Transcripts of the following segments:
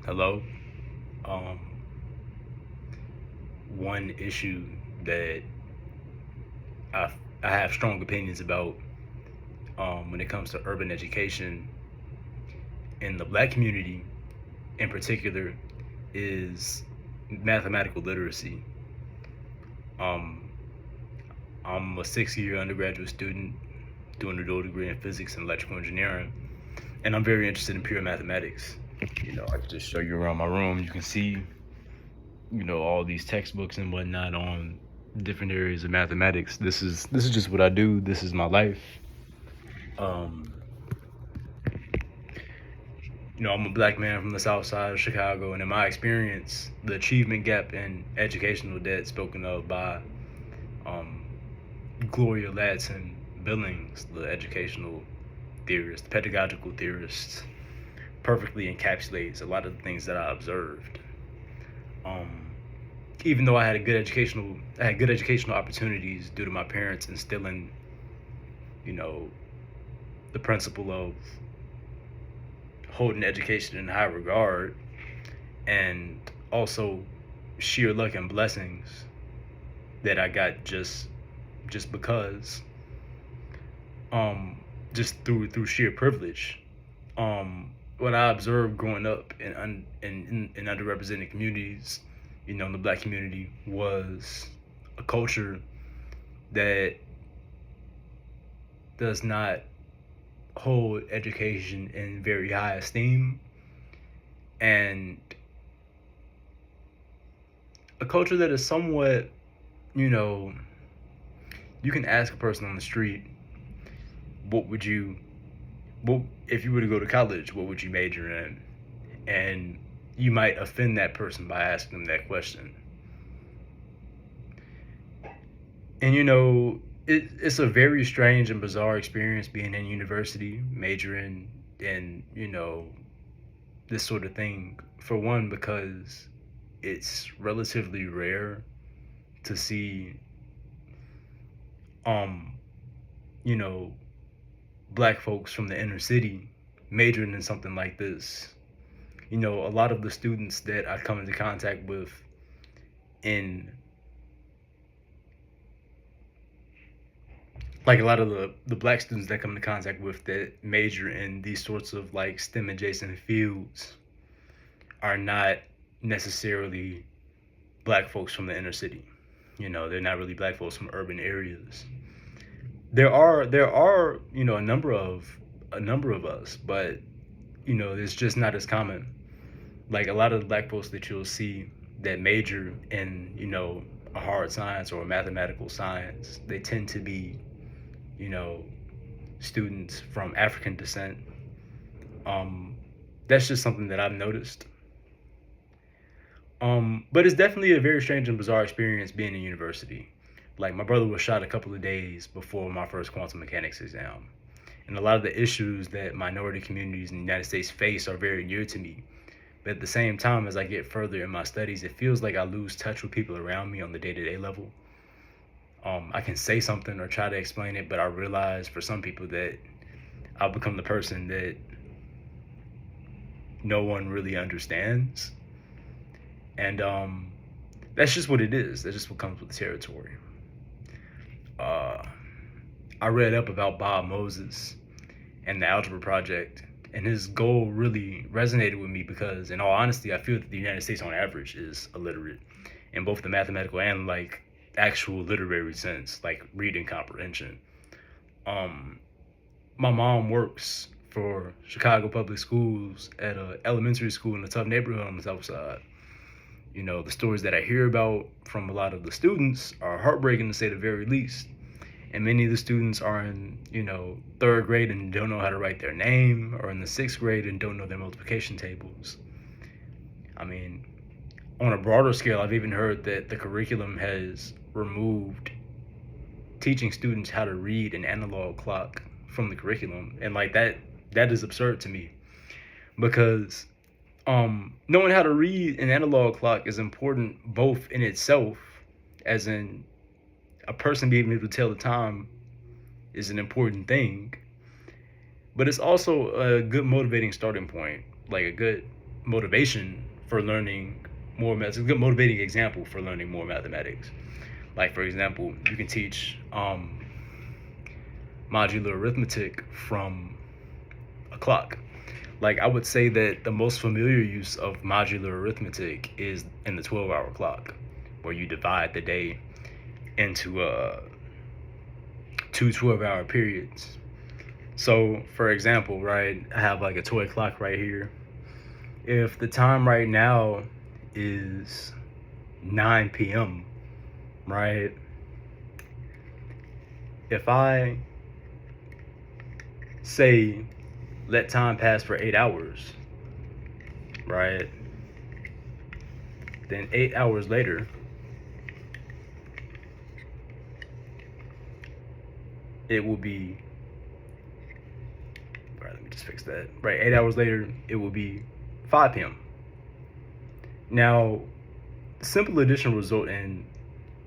Hello. Um, One issue that I I have strong opinions about when it comes to urban education in the Black community, in particular, is mathematical literacy. Um, I'm a 6-year undergraduate student doing a dual degree in physics and electrical engineering, and I'm very interested in pure mathematics. I can just show you around my room. You can see, all these textbooks and whatnot on different areas of mathematics. This is just what I do. This is my life. Um, I'm a black man from the south side of Chicago, and in my experience, the achievement gap and educational debt spoken of by um, Gloria Ladson Billings, the educational theorist, the pedagogical theorist, perfectly encapsulates a lot of the things that I observed. Um, Even though I had good educational opportunities due to my parents instilling, you know, the principle of holding education in high regard, and also sheer luck and blessings that I got just because, um just through sheer privilege. What I observed growing up in underrepresented communities, in the black community, was a culture that does not hold education in very high esteem, and a culture that is somewhat, you know, you can ask a person on the street, what would you, what if you were to go to college, what would you major in? And you might offend that person by asking them that question. And it's a very strange and bizarre experience being in university, majoring in, this sort of thing. For one, because it's relatively rare to see, um, you know, black folks from the inner city majoring in something like this. A lot of the students that I come into contact with in, like, a lot of the black students that come into contact with that major in these sorts of like STEM adjacent fields are not necessarily black folks from the inner city. They're not really black folks from urban areas. There are a number of us, but it's just not as common. Like, a lot of the black folks that you'll see that major in a hard science or a mathematical science, they tend to be you know students from African descent. Um, that's just something that I've noticed. But it's definitely a very strange and bizarre experience being in university. Like, my brother was shot a couple of days before my first quantum mechanics exam. And a lot of the issues that minority communities in the United States face are very near to me. But at the same time, as I get further in my studies, it feels like I lose touch with people around me on the day to day level. I can say something or try to explain it, but I realize for some people that I'll become the person that no one really understands. And that's just what it is. That's just what comes with the territory. Uh, I read up about Bob Moses and the Algebra Project, and his goal really resonated with me because, in all honesty, I feel that the United States on average is illiterate in both the mathematical and, like, actual literary sense, like reading comprehension. Um, my mom works for Chicago Public Schools at a elementary school in a tough neighborhood on the south side. The stories that I hear about from a lot of the students are heartbreaking, to say the very least. And many of the students are in, third grade and don't know how to write their name, or in the sixth grade and don't know their multiplication tables. I mean, on a broader scale, I've even heard that the curriculum has removed teaching students how to read an analog clock from the curriculum. And, like, that is absurd to me, because knowing how to read an analog clock is important both in itself, as in a person being able to tell the time is an important thing, but it's also a good motivating starting point, like a good motivation for learning more math. It's a good motivating example for learning more mathematics. Like for example, you can teach modular arithmetic from a clock. Like I would say that the most familiar use of modular arithmetic is in the 12-hour clock, where you divide the day into two 12-hour periods. So, for example, right, I have like a toy clock right here. If the time right now is 9 p.m., right? If I say let time pass for 8 hours, right? Then 8 hours later, it will be, all right, let me just fix that. Right, 8 hours later, it will be 5 p.m. Now, simple addition will result in,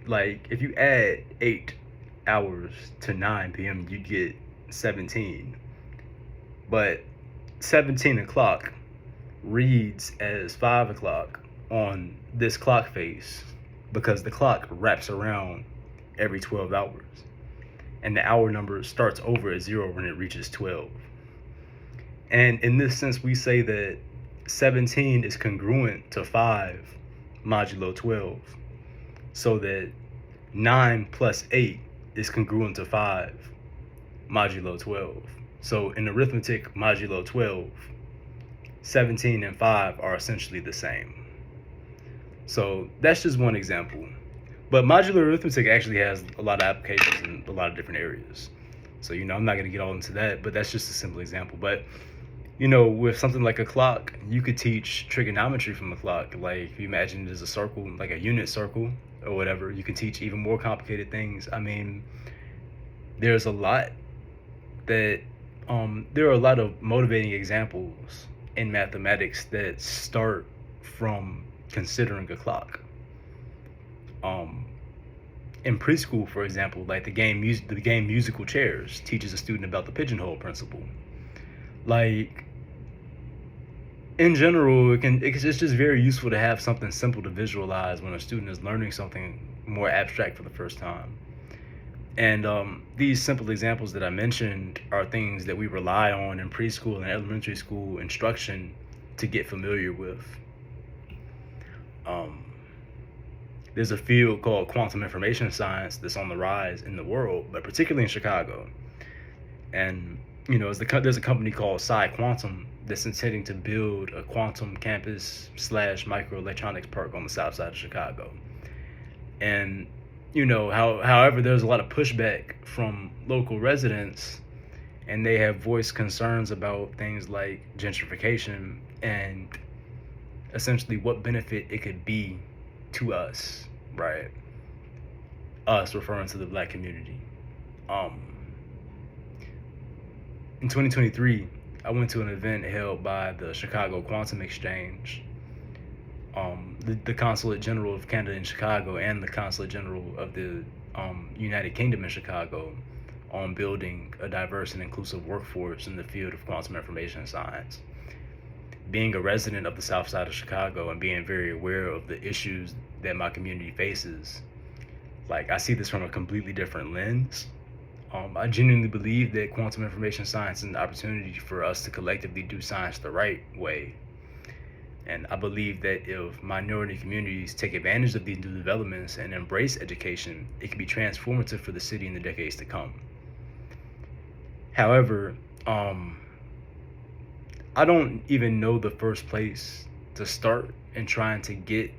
like, if you add 8 hours to 9 p.m., you get 17. But 17 o'clock reads as 5 o'clock on this clock face because the clock wraps around every 12 hours. And the hour number starts over at 0 when it reaches 12. And in this sense, we say that 17 is congruent to 5 modulo 12, so that 9 plus 8 is congruent to 5 modulo 12. So in arithmetic modulo 12, 17 and 5 are essentially the same. So that's just one example. But modular arithmetic actually has a lot of applications in a lot of different areas. So, I'm not going to get all into that, but that's just a simple example. But, with something like a clock, you could teach trigonometry from the clock. Like, if you imagine it as a circle, like a unit circle or whatever, you can teach even more complicated things. I mean, there's a lot that, there are a lot of motivating examples in mathematics that start from considering a clock. In preschool, for example, like the game musical chairs teaches a student about the pigeonhole principle. Like, in general, it's just very useful to have something simple to visualize when a student is learning something more abstract for the first time. And these simple examples that I mentioned are things that we rely on in preschool and elementary school instruction to get familiar with. There's a field called quantum information science that's on the rise in the world, but particularly in Chicago. And, there's a company called PsiQuantum that's intending to build a quantum campus / microelectronics park on the south side of Chicago. And, however, there's a lot of pushback from local residents, and they have voiced concerns about things like gentrification and essentially what benefit it could be to us, right? Us referring to the Black community. In 2023, I went to an event held by the Chicago Quantum Exchange, the Consulate General of Canada in Chicago and the Consulate General of the United Kingdom in Chicago, on building a diverse and inclusive workforce in the field of quantum information science. Being a resident of the south side of Chicago and being very aware of the issues that my community faces, like, I see this from a completely different lens. I genuinely believe that quantum information science is an opportunity for us to collectively do science the right way. And I believe that if minority communities take advantage of these new developments and embrace education, it can be transformative for the city in the decades to come. However, I don't even know the first place to start in trying to get,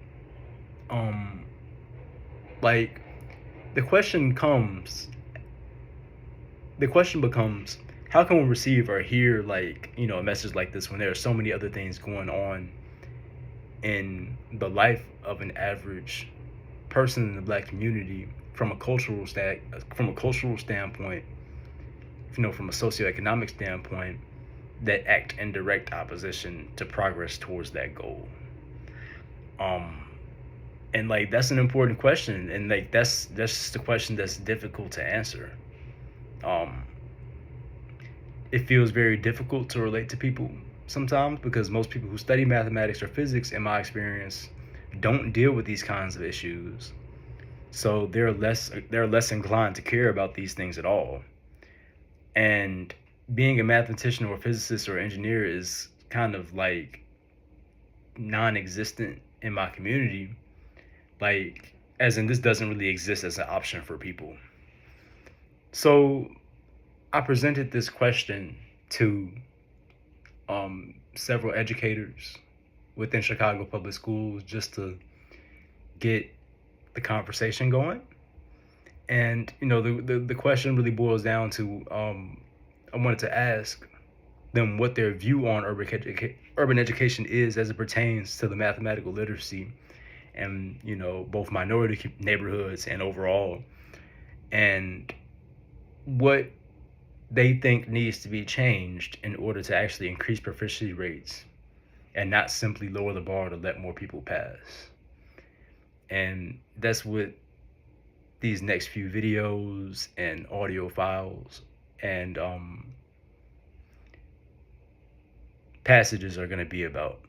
like, the question becomes, how can we receive or hear, like, a message like this when there are so many other things going on in the life of an average person in the Black community from a cultural standpoint, from a socioeconomic standpoint, that act in direct opposition to progress towards that goal. And like, that's an important question, and like that's just a question that's difficult to answer. It feels very difficult to relate to people sometimes, because most people who study mathematics or physics, in my experience, don't deal with these kinds of issues. So they're less inclined to care about these things at all. And being a mathematician or a physicist or engineer is kind of like non-existent in my community. Like, as in, this doesn't really exist as an option for people. So I presented this question to several educators within Chicago public schools just to get the conversation going. And the question really boils down to, I wanted to ask them what their view on urban education is as it pertains to the mathematical literacy and both minority neighborhoods and overall, and what they think needs to be changed in order to actually increase proficiency rates and not simply lower the bar to let more people pass. And that's what these next few videos and audio files and passages are going to be about.